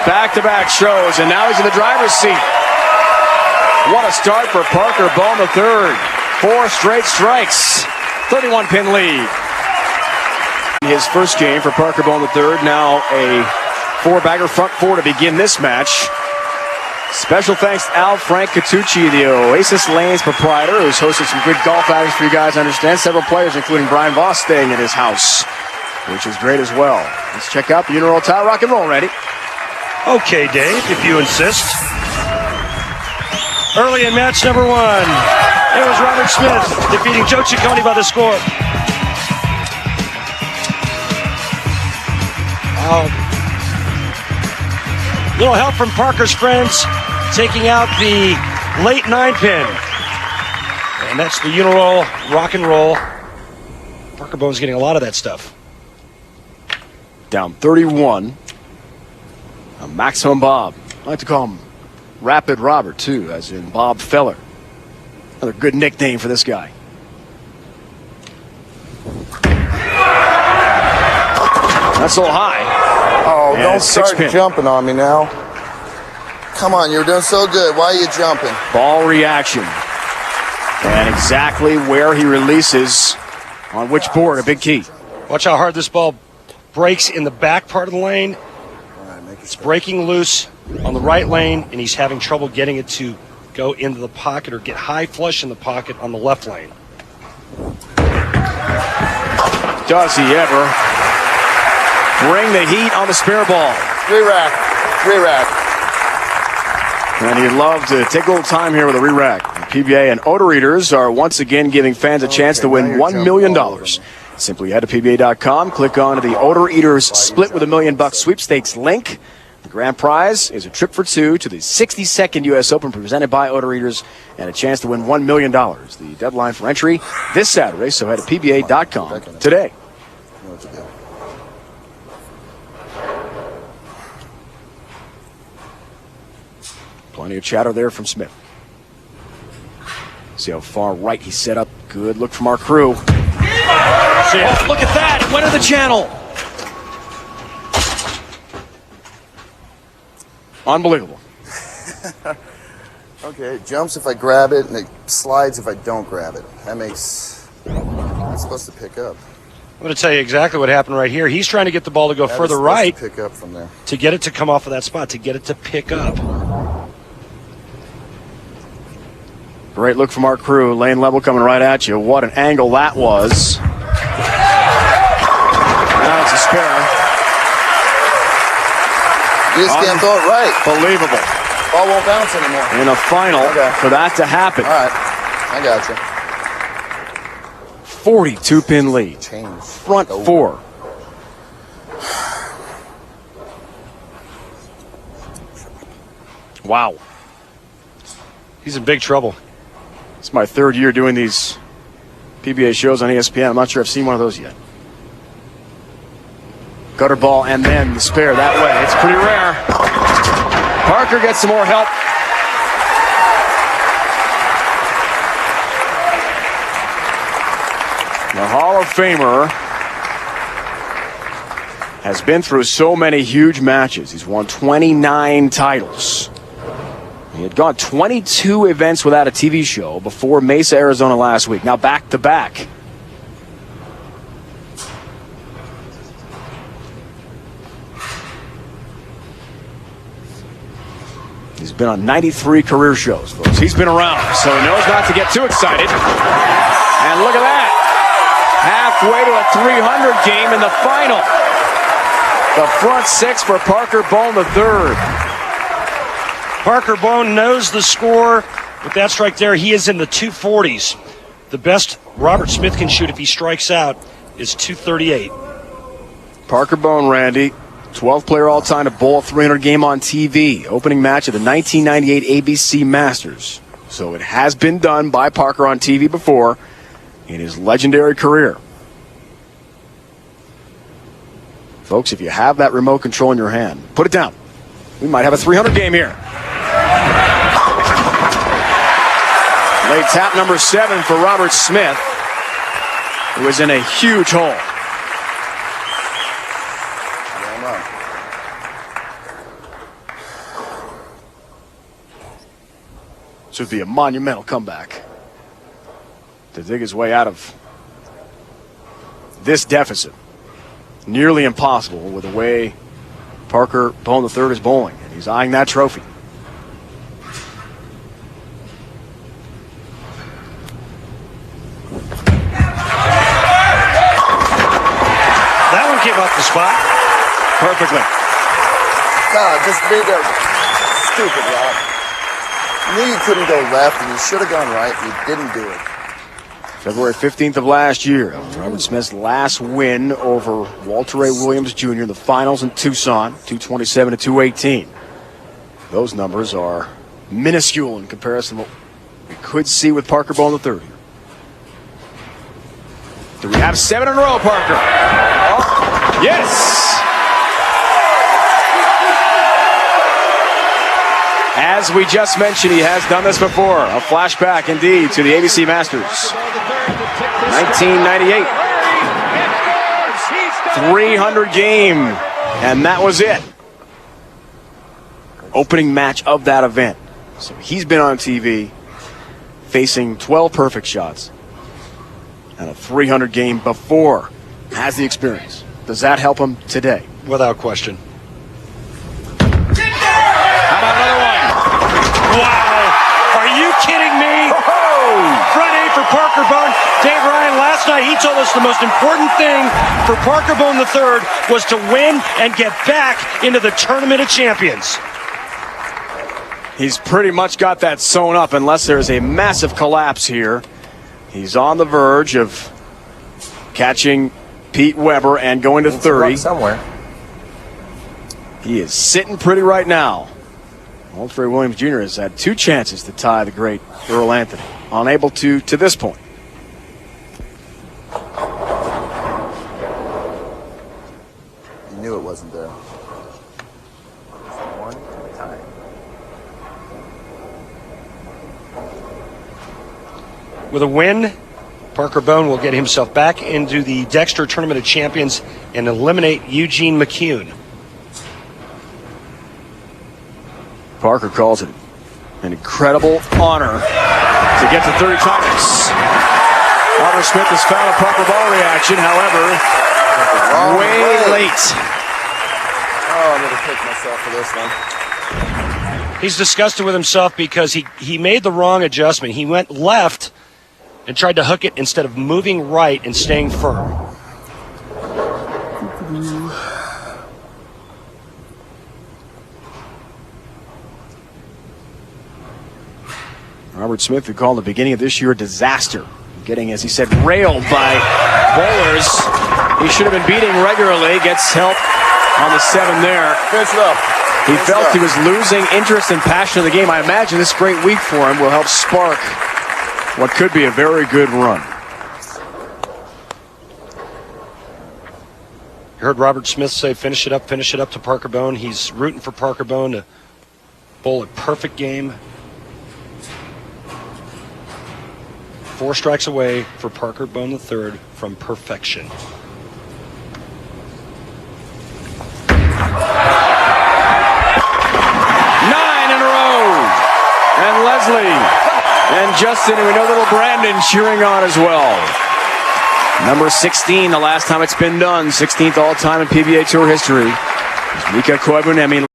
Back-to-back shows, and now he's in the driver's seat. What a start for Parker Bone III. 4 straight strikes. 31-pin lead. His first game for Parker Bone III. Now a 4-bagger front 4 to begin this match. Special thanks to Al Frank Catucci, the Oasis Lanes proprietor, who's hosted some good golf outings for you guys to understand. Several players, including Brian Voss, staying at his house, which is great as well. Let's check out the Uniroyal Tile Rock and Roll, Randy. Okay, Dave, if you insist. Early in match number 1, it was Robert Smith defeating Joe Ciccone by the score. Little help from Parker's friends, taking out the late 9-pin. And that's the Uniroyal Rock and Roll. Parker Bone's getting a lot of that stuff. Down 31. A Maximum Bob. I like to call him Rapid Robert, too, as in Bob Feller. Another good nickname for this guy. That's a little high. Oh, And don't start 6-pin. jumping on me now. Come on, you were doing so good. Why are you jumping? Ball reaction. And exactly where he releases on which board, a big key. Watch how hard this ball breaks in the back part of the lane. It's breaking loose on the right lane, and he's having trouble getting it to go into the pocket or get high flush in the pocket on the left lane. Does he ever bring the heat on the spare ball? Re-rack. And he'd love to take a little time here with a re-rack. PBA and Odor Eaters are once again giving fans a chance to win $1 million. Simply head to PBA.com, click on the Odor Eaters Split with $1 Million sweepstakes link. The grand prize is a trip for 2 to the 62nd U.S. Open presented by Odor Eaters and a chance to win $1 million. The deadline for entry this Saturday, so head to PBA.com today. Plenty of chatter there from Smith. See how far right he set up. Good look from our crew. Oh, look at that. It went to the channel. Unbelievable. Okay, it jumps if I grab it, and it slides if I don't grab it. It's supposed to pick up. I'm going to tell you exactly what happened right here. He's trying to get the ball to go further right to pick up from there. to get it to come off of that spot, to get it to pick up. Great look from our crew. Lane level coming right at you. What an angle that was. Now it's a spare. You just can't throw it right. Believable. Ball won't bounce anymore. In a final, for that to happen. All right, I got you. 42-pin lead. Change. Front 4. Wow. He's in big trouble. It's my 3rd year doing these PBA shows on ESPN. I'm not sure I've seen one of those yet. Gutter ball and then the spare that way. It's pretty rare. Parker gets some more help. The Hall of Famer has been through so many huge matches. He's won 29 titles. He had gone 22 events without a TV show before Mesa, Arizona last week. Now back to back. He's been on 93 career shows, folks. He's been around, so he knows not to get too excited. And look at that. Halfway to a 300 game in the final. The front 6 for Parker Bone III. Parker Bone knows the score. With that strike there, he is in the 240s. The best Robert Smith can shoot if he strikes out is 238. Parker Bone, Randy, 12th player all-time to bowl a 300 game on TV. Opening match of the 1998 ABC Masters. So it has been done by Parker on TV before in his legendary career. Folks, if you have that remote control in your hand, put it down. We might have a 300 game here. Late tap number 7 for Robert Smith, who is in a huge hole. This would be a monumental comeback to dig his way out of this deficit. Nearly impossible with the way Parker Bone III is bowling. And he's eyeing that trophy. That one came off the spot Perfectly. God, just made that stupid, Rob. You knew you couldn't go left, and you should have gone right, and you didn't do it. February 15th of last year, Robert Smith's last win over Walter Ray Williams Jr. in the finals in Tucson, 227 to 218. Those numbers are minuscule in comparison to what we could see with Parker Bone III. Do we have 7 in a row, Parker? Oh, yes! As we just mentioned, he has done this before. A flashback, indeed, to the ABC Masters. 1998. 300 game, and that was it. Opening match of that event. So he's been on TV facing 12 perfect shots and a 300 game before. Has the experience. Does that help him today? without question. How about another one? Wow. Are you kidding me? Front eight for Parker Bone. Dave Ryan, last night he told us the most important thing for Parker Bone III was to win and get back into the Tournament of Champions. He's pretty much got that sewn up unless there's a massive collapse here. He's on the verge of catching Pete Weber and going to 30. Somewhere. He is sitting pretty right now. Walter Ray Williams Jr. has had 2 chances to tie the great Earl Anthony. Unable to this point. You knew it wasn't there. One time. With a win, Parker Bone will get himself back into the Dexter Tournament of Champions and eliminate Eugene McCune. Parker calls it an incredible honor to get to 30 times. Robert Smith has found a Parker ball reaction, however, way late. Oh, I'm going to kick myself for this one. He's disgusted with himself because he made the wrong adjustment. He went left and tried to hook it instead of moving right and staying firm. Robert Smith, who called the beginning of this year a disaster, getting, as he said, railed by bowlers he should have been beating regularly, gets help on the 7 there. Finish it up. He felt he was losing interest and passion in the game. I imagine this great week for him will help spark what could be a very good run. You heard Robert Smith say, finish it up to Parker Bone. He's rooting for Parker Bone to bowl a perfect game. 4 strikes away for Parker Bone III from perfection. Nine in a row. And Leslie and Justin, and we know little Brandon cheering on as well. Number 16, the last time it's been done. 16th all-time in PBA Tour history. Mika Koibunemi.